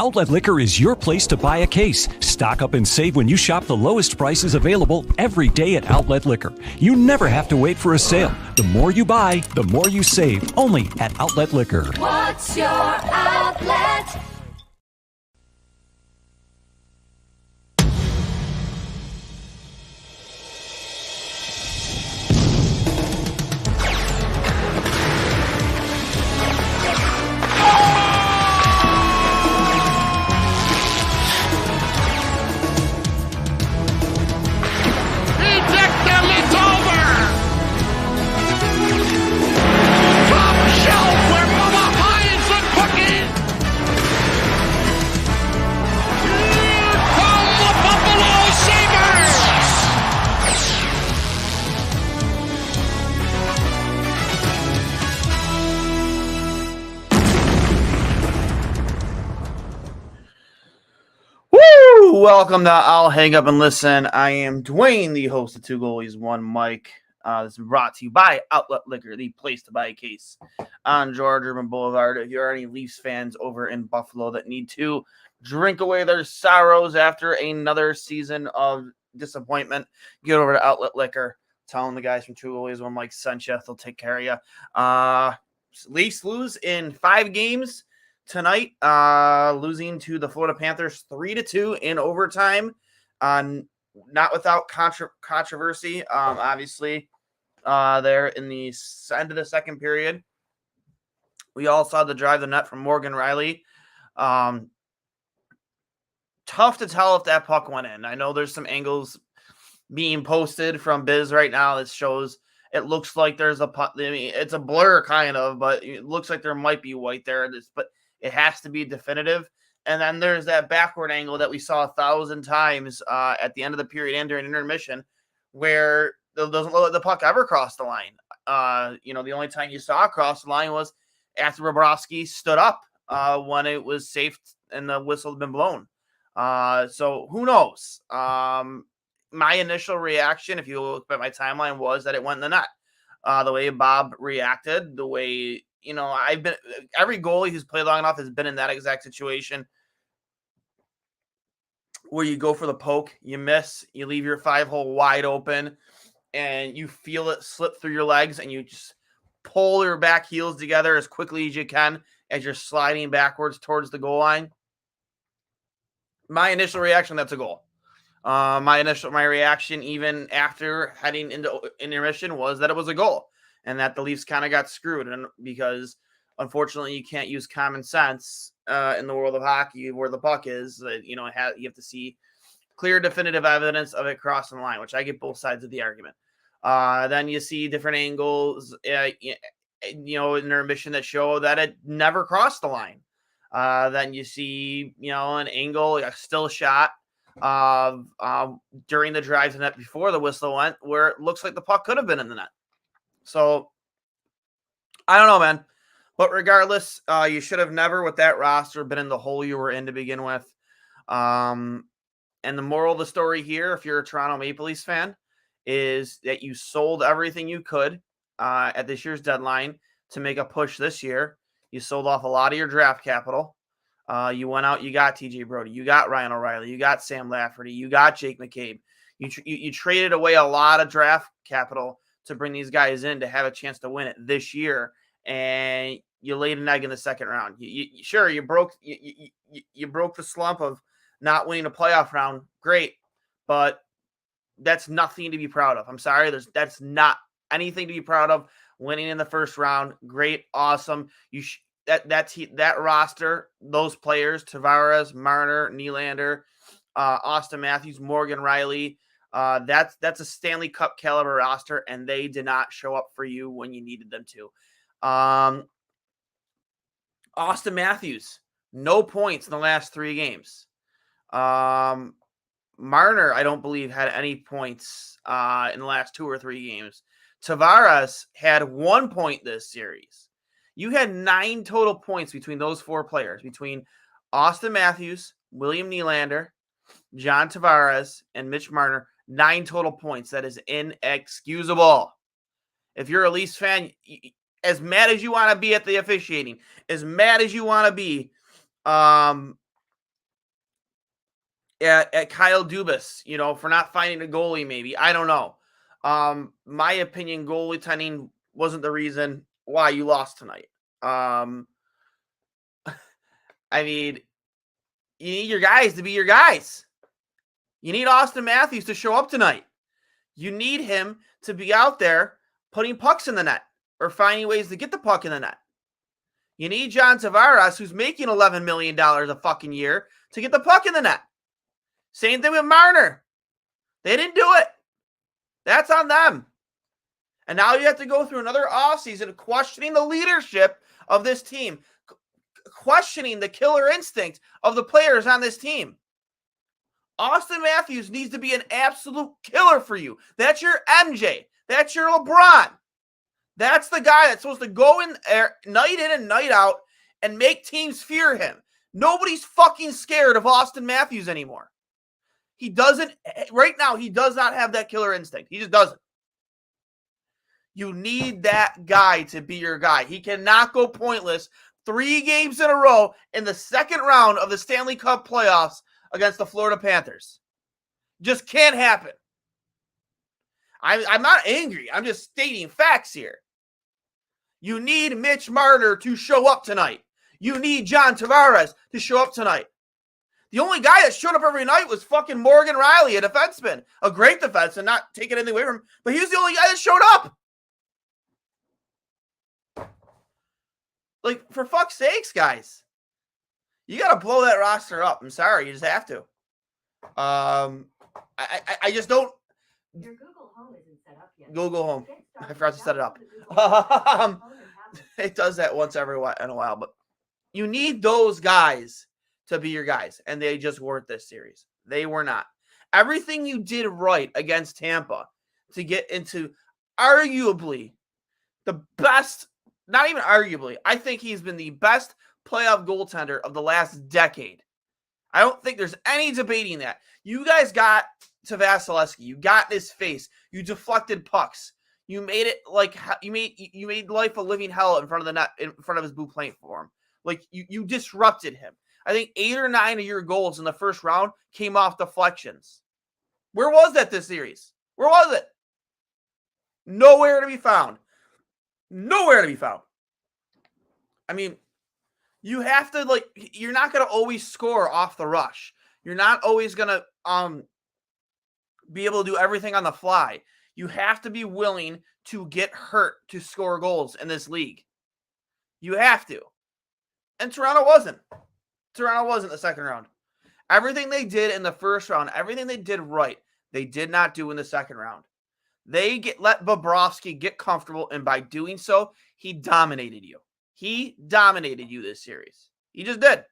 Outlet Liquor is your place to buy a case. Stock up and save when you shop the lowest prices available every day at Outlet Liquor. You never have to wait for a sale. The more you buy, the more you save. Only at Outlet Liquor. What's your outlet? Welcome to I'll Hang Up and Listen. I am Duane, the host of Two Goalies, One Mike. This is brought to you by Outlet Liquor, the place to buy a case on George Urban Boulevard. If you're any Leafs fans over in Buffalo that need to drink away their sorrows after another season of disappointment, get over to Outlet Liquor. Tell them the guys from Two Goalies, One Mike sent you. They'll take care of you. Leafs lose in 5 games tonight, losing to the Florida Panthers 3-2 in overtime, not without controversy. Obviously, there in the end of the second period, we all saw the drive the net from Morgan Riley. Tough to tell if that puck went in. I know there's some angles being posted from Biz right now that shows it looks like there's a puck. I mean, it's a blur kind of, but it looks like there might be white there. But it has to be definitive. And then there's that backward angle that we saw 1,000 times at the end of the period and during intermission where doesn't look like the puck ever crossed the line. The only time you saw it cross the line was after Bobrovsky stood up when it was safe and the whistle had been blown. So who knows? My initial reaction, if you look at my timeline, was that it went in the net. The way Bob reacted, the way every goalie who's played long enough has been in that exact situation where you go for the poke, you miss, you leave your 5-hole wide open, and you feel it slip through your legs, and you just pull your back heels together as quickly as you can as you're sliding backwards towards the goal line. My initial reaction, that's a goal. My reaction, even after heading into intermission, was that it was a goal. And that the Leafs kind of got screwed, and because unfortunately you can't use common sense in the world of hockey where the puck is. You have to see clear, definitive evidence of it crossing the line, which I get both sides of the argument. Then you see different angles, in intermission that show that it never crossed the line. Then you see, an angle, a still shot during the drive to net before the whistle went, where it looks like the puck could have been in the net. So, I don't know, man. But regardless, you should have never, with that roster, been in the hole you were in to begin with. And the moral of the story here, if you're a Toronto Maple Leafs fan, is that you sold everything you could at this year's deadline to make a push this year. You sold off a lot of your draft capital. You went out, you got TJ Brody, you got Ryan O'Reilly, you got Sam Lafferty, you got Jake McCabe. You traded away a lot of draft capital to bring these guys in to have a chance to win it this year, and you laid an egg in the second round. You broke the slump of not winning a playoff round. Great, but that's nothing to be proud of. I'm sorry, that's not anything to be proud of. Winning in the first round, great, awesome. That roster, those players, Tavares, Marner, Nylander, Austin Matthews, Morgan Riley. That's a Stanley Cup caliber roster, and they did not show up for you when you needed them to. Austin Matthews, no points in the last 3 games. Marner, I don't believe, had any points in the last 2 or 3 games. Tavares had 1 point this series. You had 9 total points between those 4 players, between Austin Matthews, William Nylander, John Tavares, and Mitch Marner. 9 total points. That is inexcusable. If you're a Leafs fan, as mad as you want to be at the officiating, as mad as you want to be, at Kyle Dubas, for not finding a goalie, maybe. I don't know. My opinion, goaltending wasn't the reason why you lost tonight. I mean, you need your guys to be your guys. You need Austin Matthews to show up tonight. You need him to be out there putting pucks in the net or finding ways to get the puck in the net. You need John Tavares, who's making $11 million a fucking year, to get the puck in the net. Same thing with Marner. They didn't do it. That's on them. And now you have to go through another offseason questioning the leadership of this team, questioning the killer instinct of the players on this team. Austin Matthews needs to be an absolute killer for you. That's your MJ. That's your LeBron. That's the guy that's supposed to go in there night in and night out and make teams fear him. Nobody's fucking scared of Austin Matthews anymore. He doesn't, right now, he does not have that killer instinct. He just doesn't. You need that guy to be your guy. He cannot go pointless 3 games in a row in the second round of the Stanley Cup Playoffs against the Florida Panthers. Just can't happen. I'm not angry. I'm just stating facts here. You need Mitch Marner to show up tonight. You need John Tavares to show up tonight. The only guy that showed up every night was fucking Morgan Riley, a defenseman. A great defenseman, not taking anything away from him, but he was the only guy that showed up. Like, for fuck's sakes, guys. You got to blow that roster up. I'm sorry. You just have to. I just don't. Your Google Home isn't set up yet. Google Home. I forgot to set it up. It does that once every in a while. But you need those guys to be your guys. And they just weren't this series. They were not. Everything you did right against Tampa to get into arguably the best, not even arguably, I think he's been the best playoff goaltender of the last decade. I don't think there's any debating that. You guys got to Vasilevsky. You got in his face. You deflected pucks. You made it like you made life a living hell in front of the net, in front of his blue plate for him. Like you disrupted him. I think 8 or 9 of your goals in the first round came off deflections. Where was that this series? Where was it? Nowhere to be found. Nowhere to be found. I mean, you have to, you're not going to always score off the rush. You're not always going to be able to do everything on the fly. You have to be willing to get hurt to score goals in this league. You have to. And Toronto wasn't. Toronto wasn't the second round. Everything they did in the first round, everything they did right, they did not do in the second round. They let Bobrovsky get comfortable, and by doing so, he dominated you. He dominated you this series. He just did.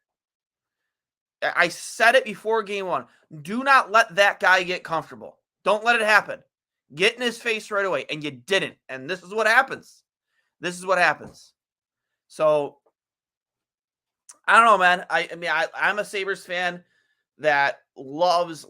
I said it before game 1. Do not let that guy get comfortable. Don't let it happen. Get in his face right away, and you didn't. And this is what happens. This is what happens. So, I don't know, man. I'm a Sabres fan that loves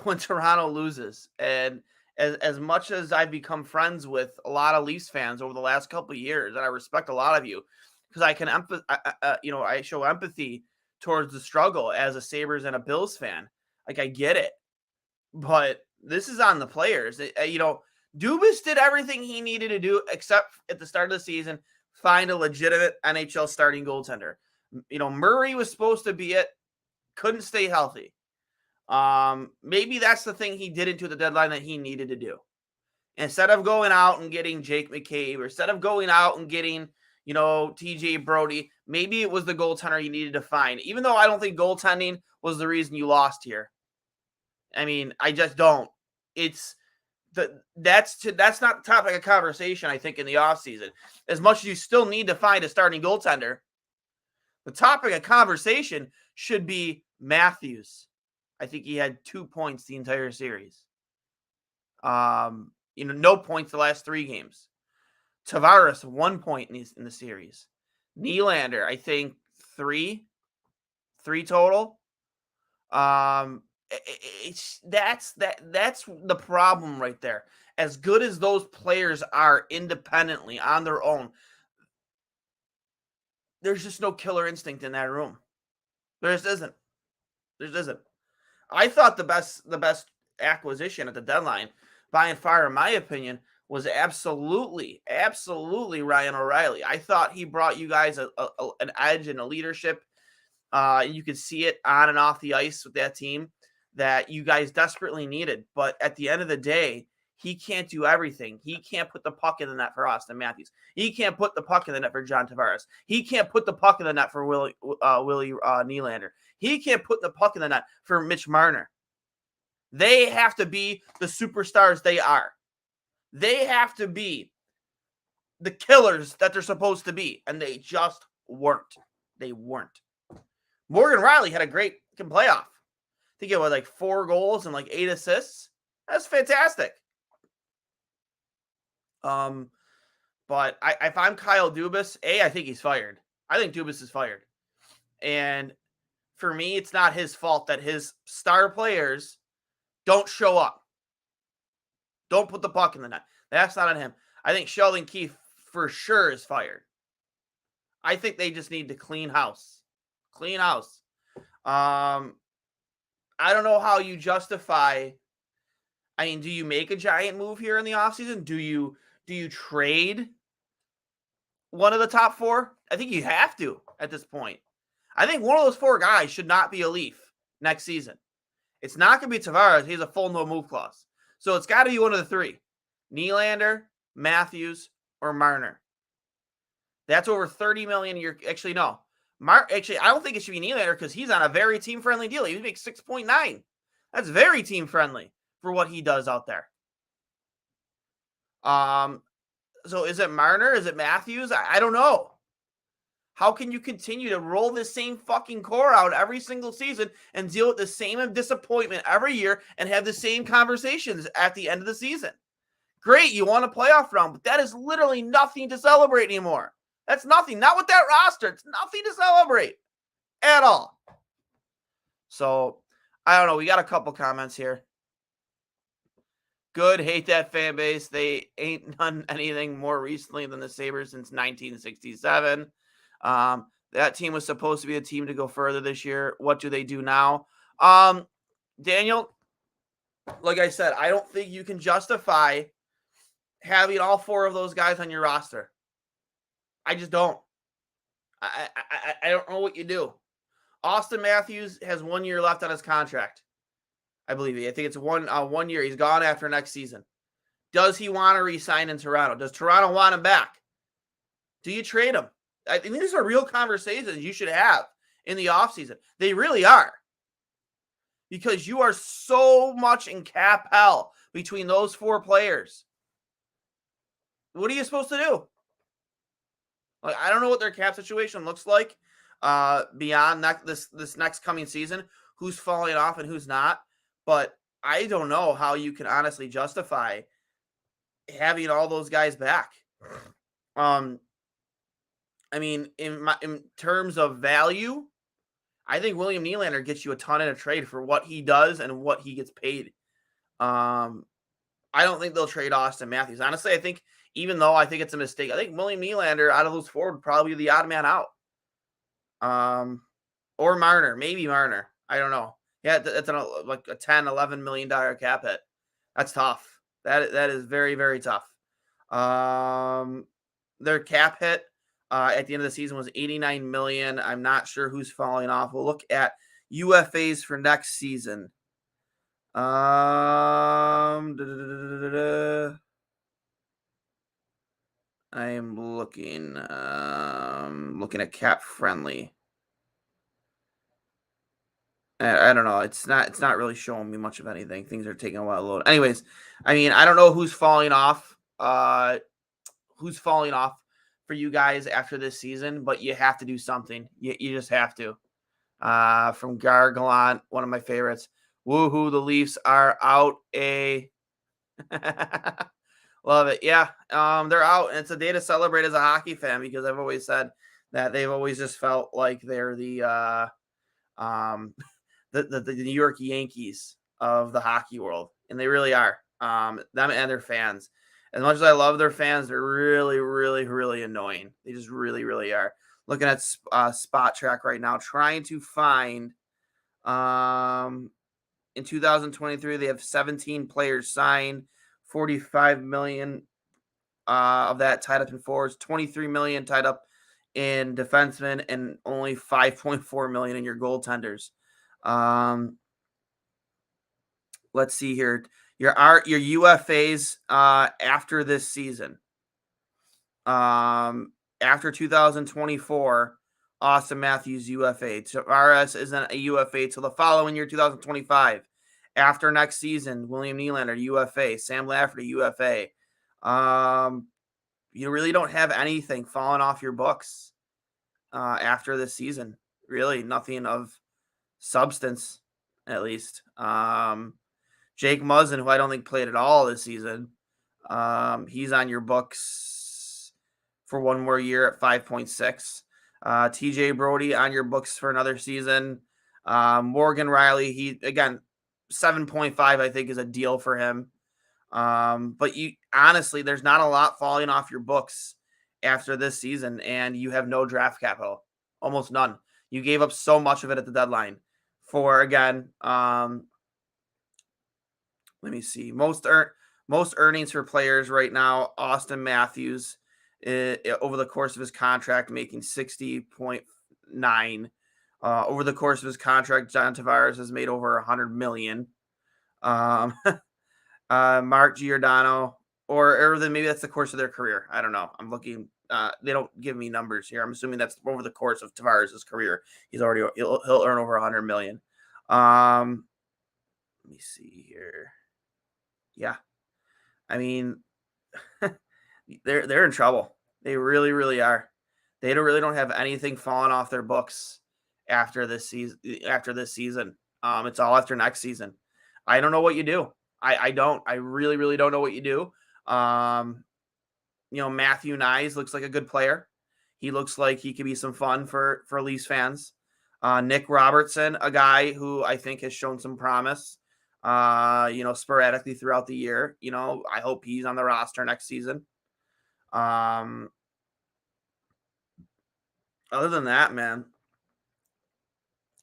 when Toronto loses. And as much as I've become friends with a lot of Leafs fans over the last couple of years, and I respect a lot of you, because I can I show empathy towards the struggle as a Sabres and a Bills fan. Like, I get it, but this is on the players. Dubas did everything he needed to do, except at the start of the season, find a legitimate NHL starting goaltender. Murray was supposed to be it, couldn't stay healthy. Maybe that's the thing he did into the deadline that he needed to do. Instead of going out and getting Jake McCabe, or instead of going out and getting, TJ Brody, maybe it was the goaltender you needed to find. Even though I don't think goaltending was the reason you lost here. I mean, I just don't. That's not the topic of conversation, I think, in the offseason. As much as you still need to find a starting goaltender, the topic of conversation should be Matthews. I think he had 2 points the entire series. No points the last 3 games. Tavares, 1 point in the series. Nylander, I think 3 total. That's the problem right there. As good as those players are independently on their own, there's just no killer instinct in that room. There just isn't. There just isn't. I thought the best acquisition at the deadline, by and far, in my opinion, was absolutely Ryan O'Reilly. I thought he brought you guys an edge and a leadership. You could see it on and off the ice with that team that you guys desperately needed. But at the end of the day, he can't do everything. He can't put the puck in the net for Austin Matthews. He can't put the puck in the net for John Tavares. He can't put the puck in the net for Willie Nylander. He can't put the puck in the net for Mitch Marner. They have to be the superstars they are. They have to be the killers that they're supposed to be, and they just weren't. They weren't. Morgan Riley had a great playoff. I think it was like 4 goals and like 8 assists. That's fantastic. But if I'm Kyle Dubas, I think he's fired. I think Dubas is fired. And for me, it's not his fault that his star players don't show up. Don't put the puck in the net. That's not on him. I think Sheldon Keefe for sure is fired. I think they just need to clean house. Clean house. I don't know how you justify. I mean, do you make a giant move here in the offseason? Do you trade one of the top 4? I think you have to at this point. I think one of those 4 guys should not be a Leaf next season. It's not going to be Tavares. He has a full no move clause. So it's got to be one of the 3. Nylander, Matthews, or Marner. That's over $30 million a year. Actually, no. Actually, I don't think it should be Nylander because he's on a very team-friendly deal. He makes 6.9. That's very team-friendly for what he does out there. So is it Marner? Is it Matthews? I don't know. How can you continue to roll this same fucking core out every single season and deal with the same disappointment every year and have the same conversations at the end of the season? Great, you won a playoff round, but that is literally nothing to celebrate anymore. That's nothing. Not with that roster. It's nothing to celebrate at all. So, I don't know. We got a couple comments here. Good, hate that fan base. They ain't done anything more recently than the Sabres since 1967. That team was supposed to be a team to go further this year. What do they do now? Daniel, like I said, I don't think you can justify having all 4 of those guys on your roster. I just don't. I don't know what you do. Austin Matthews has 1 year left on his contract. I believe. I think it's 1 year. He's gone after next season. Does he want to re-sign in Toronto? Does Toronto want him back? Do you trade him? I think these are real conversations you should have in the offseason. They really are. Because you are so much in cap hell between those 4 players. What are you supposed to do? Like, I don't know what their cap situation looks like beyond this next coming season. Who's falling off and who's not. But I don't know how you can honestly justify having all those guys back. I mean, in terms of value, I think William Nylander gets you a ton in a trade for what he does and what he gets paid. I don't think they'll trade Austin Matthews. Honestly, I think even though I think it's a mistake, I think William Nylander out of those 4 would probably be the odd man out. Or Marner, maybe Marner. I don't know. Yeah, that's like a $10, $11 million cap hit. That's tough. That is very, very tough. Their cap hit at the end of the season was $89 million. I'm not sure who's falling off. We'll look at UFAs for next season. I am looking at cap friendly. I don't know. It's not really showing me much of anything. Things are taking a while to load. Anyways, I mean, I don't know who's falling off. Who's falling off for you guys after this season, but you have to do something. You just have to. From Gargalant, one of my favorites. Woohoo! The Leafs are out. Love it. Yeah, they're out, and it's a day to celebrate as a hockey fan because I've always said that they've always just felt like they're the New York Yankees of the hockey world, and they really are. Them and their fans. As much as I love their fans, they're really, really, really annoying. They just really, really are. looking at Spot Track right now, trying to find. In 2023, they have 17 players signed, 45 million of that tied up in forwards, 23 million tied up in defensemen, and only 5.4 million in your goaltenders. Let's see here. Your UFAs after this season. After 2024, Austin Matthews UFA. Tavares isn't a UFA till the following year, 2025. After next season, William Nylander UFA, Sam Lafferty UFA. You really don't have anything falling off your books after this season. Really, nothing of substance, at least. Jake Muzzin, who I don't think played at all this season, he's on your books for one more year at 5.6. TJ Brody on your books for another season. Morgan Riley, he again 7.5, I think, is a deal for him. But you honestly, there's not a lot falling off your books after this season, and you have no draft capital, almost none. You gave up so much of it at the deadline for again. Let me see. Most earnings for players right now. Austin Matthews, over the course of his contract, making 60.9. Over the course of his contract, John Tavares has made over 100 million. Mark Giordano, or then maybe that's the course of their career. I don't know. I'm looking. They don't give me numbers here. I'm assuming that's over the course of Tavares' career. He'll earn over 100 million. Let me see here. Yeah, I mean, they're in trouble. They really, really are. They don't have anything falling off their books after this season. It's all after next season. I don't know what you do. I don't. I really, really don't know what you do. Matthew Nyes looks like a good player. He looks like he could be some fun for Leafs fans. Nick Robertson, a guy who I think has shown some promise. Sporadically throughout the year. I hope he's on the roster next season. Other than that, man,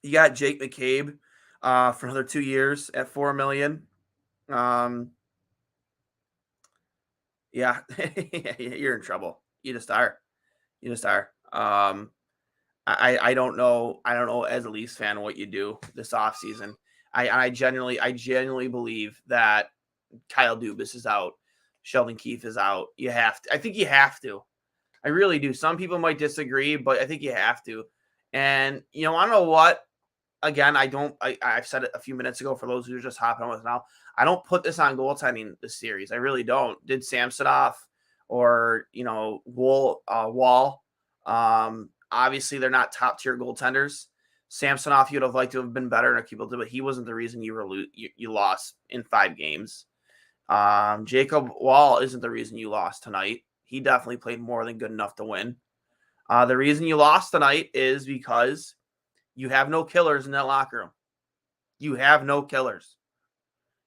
you got Jake McCabe for another 2 years at $4 million. Yeah, you're in trouble. You just are. I don't know. I don't know as a Leafs fan what you do this offseason. I genuinely believe that Kyle Dubas is out. Sheldon Keefe is out. You have to. I think you have to. I really do. Some people might disagree, but I think you have to. And, I don't know what. Again, I've said it a few minutes ago for those who are just hopping on with now. I don't put this on goaltending this series. I really don't. Did Samsonov or, Wall. Obviously, they're not top tier goaltenders. Samsonov, you'd have liked to have been better in a couple, but he wasn't the reason you lost in 5 games. Jacob Wall isn't the reason you lost tonight. He definitely played more than good enough to win. The reason you lost tonight is because you have no killers in that locker room. You have no killers.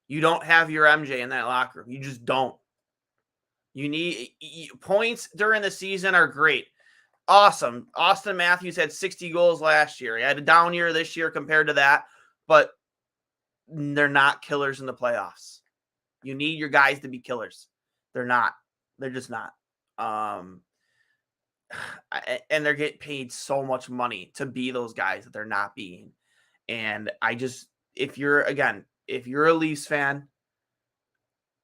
You don't have your MJ in that locker room. You just don't. You need points during the season are great. Awesome. Austin Matthews had 60 goals last year. He had a down year this year compared to that, but they're not killers in the playoffs. You need your guys to be killers. They're not. They're just not. And they're getting paid so much money to be those guys that they're not being. And if you're a Leafs fan,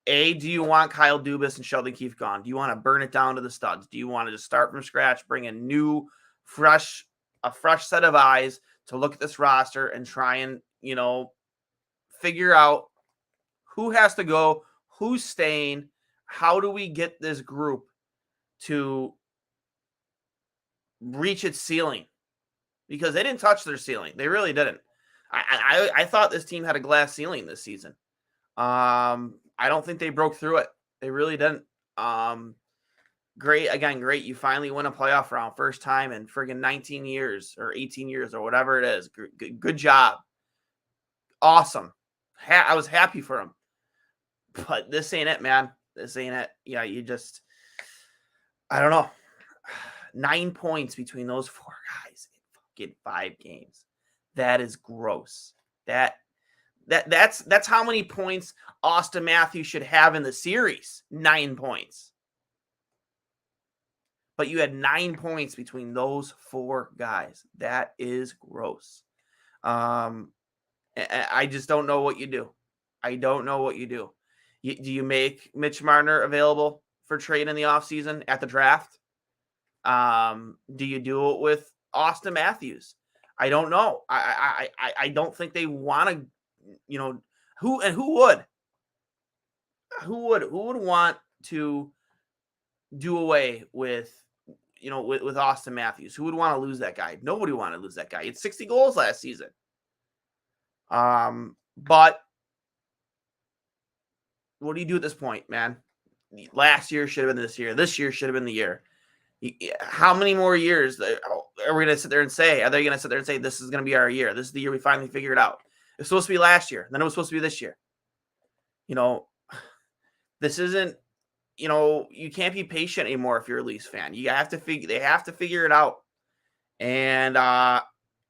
do you want Kyle Dubas and Sheldon Keefe gone? Do you want to burn it down to the studs? Do you want to just start from scratch, bring a new, fresh set of eyes to look at this roster and try and, figure out who has to go, who's staying, how do we get this group to reach its ceiling? Because they didn't touch their ceiling. They really didn't. I thought this team had a glass ceiling this season. I don't think they broke through it. They really didn't. Great. You finally win a playoff round. First time in friggin' 19 years or 18 years or whatever it is. Good job. Awesome. I was happy for them. But this ain't it, man. This ain't it. Yeah, I don't know. 9 points between those 4 guys in fucking 5 games. That is gross. That's how many points Austin Matthews should have in the series. 9 points. But you had 9 points between those 4 guys. That is gross. I just don't know what you do. I don't know what you do. Do you make Mitch Marner available for trade in the offseason at the draft? Do you do it with Austin Matthews? I don't know. I don't think they want to, who would want to do away with Austin Matthews? Who would want to lose that guy? Nobody wanted to lose that guy. He had 60 goals last season. But what do you do at this point, man? Last year should have been this year. This year should have been the year. How many more years are we going to sit there and say? Are they going to sit there and say this is going to be our year? This is the year we finally figure it out. It's supposed to be last year. Then it was supposed to be this year. This isn't. You can't be patient anymore if you're a Leafs fan. You have to figure. They have to figure it out. And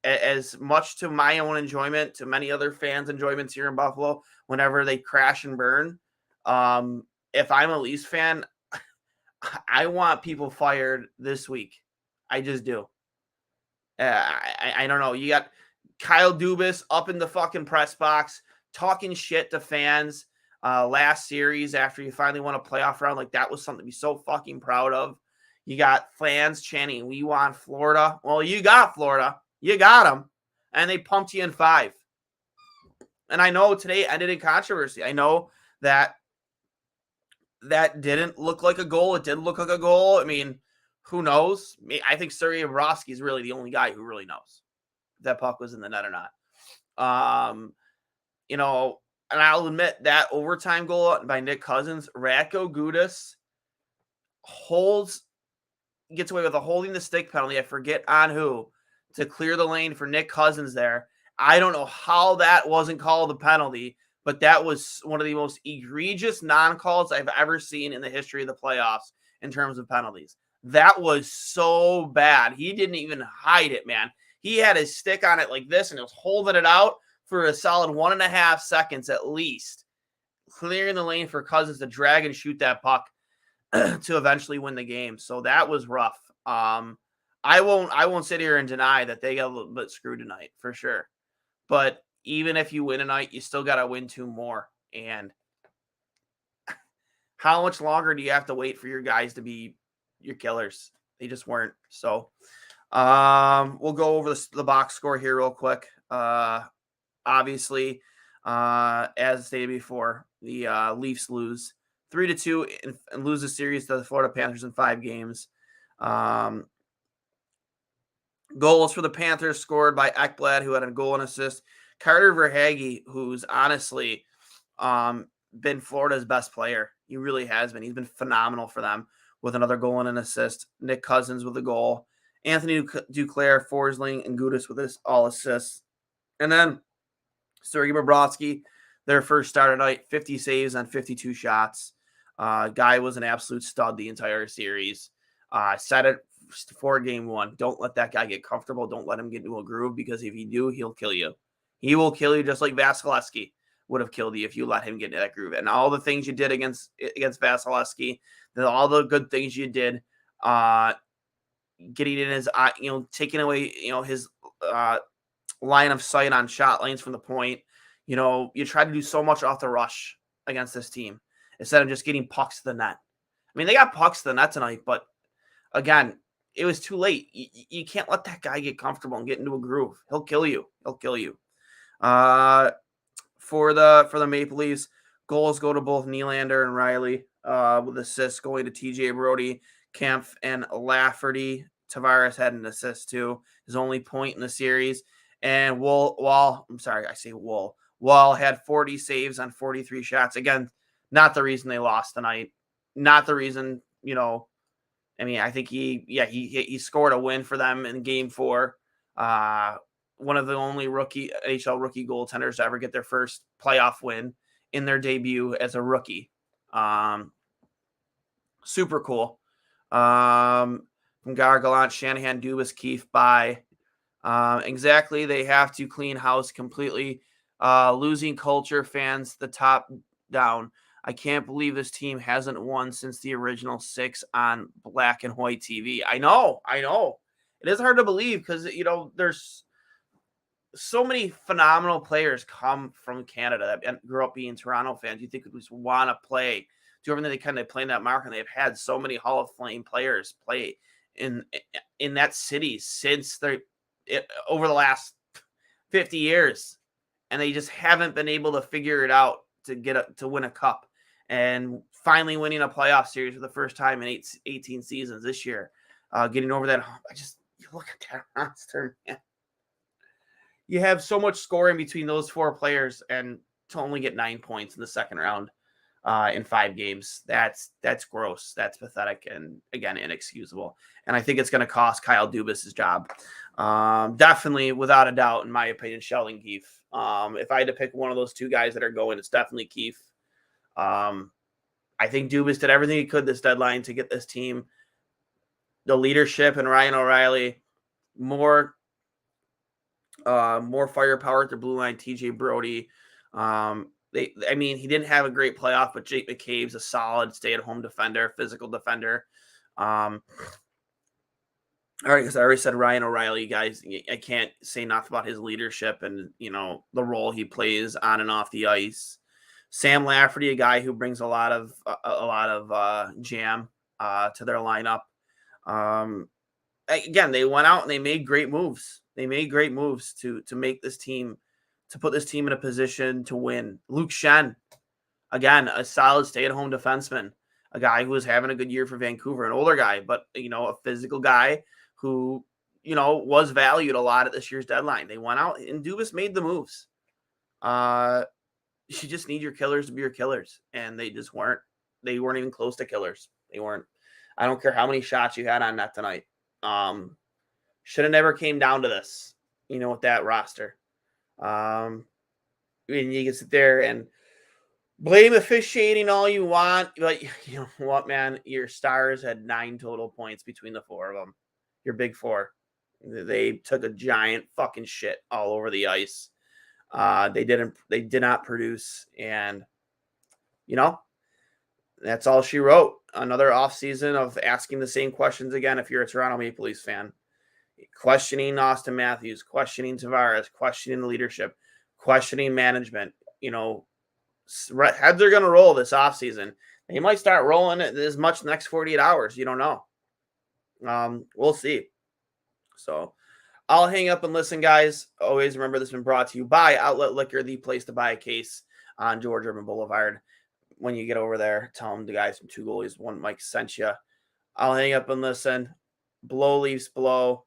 as much to my own enjoyment, to many other fans' enjoyments here in Buffalo, whenever they crash and burn, if I'm a Leafs fan, I want people fired this week. I just do. I don't know. You got Kyle Dubas up in the fucking press box talking shit to fans last series after you finally won a playoff round. Like, that was something to be so fucking proud of. You got fans chanting, "We want Florida." Well, you got Florida. You got them. And they pumped you in 5. And I know today ended in controversy. I know that didn't look like a goal. It did look like a goal. I mean, who knows? I think Sergei Bobrovsky is really the only guy who really knows if that puck was in the net or not. And I'll admit that overtime goal by Nick Cousins, Radko Gudas gets away with a holding the stick penalty. I forget on who, to clear the lane for Nick Cousins there. I don't know how that wasn't called a penalty, but that was one of the most egregious non-calls I've ever seen in the history of the playoffs in terms of penalties. That was so bad. He didn't even hide it, man. He had his stick on it like this, and he was holding it out for a solid 1.5 seconds at least, clearing the lane for Cousins to drag and shoot that puck to eventually win the game. So that was rough. I won't sit here and deny that they got a little bit screwed tonight, for sure. But even if you win tonight, you still got to win 2 more. And how much longer do you have to wait for your guys to be your killers? They just weren't. So we'll go over the box score here real quick. Obviously, as stated before, the Leafs lose 3-2 and lose the series to the Florida Panthers in 5 games. Goals for the Panthers scored by Ekblad, who had a goal and assist. Carter Verhaeghe, who's honestly been Florida's best player. He really has been. He's been phenomenal for them with another goal and an assist. Nick Cousins with a goal. Anthony Duclair, Forsling, and Gudas with all assists. And then Sergei Bobrovsky, their first start tonight, 50 saves on 52 shots. Guy was an absolute stud the entire series. Said it for game 1. Don't let that guy get comfortable. Don't let him get into a groove, because if you do, he'll kill you. He will kill you just like Vasilevsky would have killed you if you let him get into that groove. And all the things you did against Vasilevsky, all the good things you did, getting in his eye, taking away, his line of sight on shot lanes from the point. You try to do so much off the rush against this team instead of just getting pucks to the net. I mean, they got pucks to the net tonight, but again, it was too late. You can't let that guy get comfortable and get into a groove. He'll kill you. For the Maple Leafs, goals go to both Nylander and Riley, with assists going to TJ Brody, Kempf, and Lafferty. Tavares had an assist too, his only point in the series. And Wall had 40 saves on 43 shots. Again, not the reason they lost tonight. Not the reason, I think he scored a win for them in game 4. One of the only NHL rookie goaltenders to ever get their first playoff win in their debut as a rookie. Super cool. from Gargalant, Shanahan, Dubas, Keefe, bye. Exactly. They have to clean house completely. Losing culture, fans, the top down. I can't believe this team hasn't won since the original 6 on black and white TV. I know. It is hard to believe because, there's so many phenomenal players come from Canada that grew up being Toronto fans. You think would just want to play, do everything they can to play in that market. And they've had so many Hall of Fame players play in that city since over the last 50 years, and they just haven't been able to figure it out to win a cup, and finally winning a playoff series for the first time in 18 seasons this year, getting over that. You look at that roster, man. You have so much scoring between those 4 players, and to only get 9 points in the second round in 5 games, that's gross. That's pathetic, and again, inexcusable. And I think it's going to cost Kyle Dubas his job. Definitely, without a doubt, in my opinion, Sheldon Keefe. If I had to pick one of those 2 guys that are going, it's definitely Keefe. I think Dubas did everything he could this deadline to get this team the leadership, and Ryan O'Reilly more firepower at the blue line. TJ Brody. He didn't have a great playoff, but Jake McCabe's a solid stay-at-home defender, physical defender. All right, because I already said Ryan O'Reilly, guys. I can't say enough about his leadership and the role he plays on and off the ice. Sam Lafferty, a guy who brings a lot of jam to their lineup. Again, they went out and they made great moves. They made great moves to make this team, to put this team in a position to win. Luke Schenn, again, a solid stay-at-home defenseman, a guy who was having a good year for Vancouver, an older guy, but a physical guy who was valued a lot at this year's deadline. They went out and Dubas made the moves. You just need your killers to be your killers, and they just weren't. They weren't even close to killers. They weren't. I don't care how many shots you had on net tonight. Should have never came down to this, with that roster. And you can sit there and blame officiating all you want, but you know what, man? Your Stars had 9 total points between the 4 of them. Your big 4. They took a giant fucking shit all over the ice. They did not produce, and that's all she wrote. Another offseason of asking the same questions again. If you're a Toronto Maple Leafs fan, questioning Austin Matthews, questioning Tavares, questioning leadership, questioning management. Heads are going to roll this offseason. They might start rolling it as much next 48 hours. You don't know. We'll see. So I'll hang up and listen, guys. Always remember, this has been brought to you by Outlet Liquor, the place to buy a case on George Urban Boulevard. When you get over there, tell them the guys from 2 Goalies, 1 Mike sent you. I'll hang up and listen. Blow, Leafs, blow.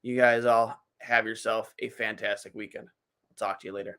You guys all have yourself a fantastic weekend. I'll talk to you later.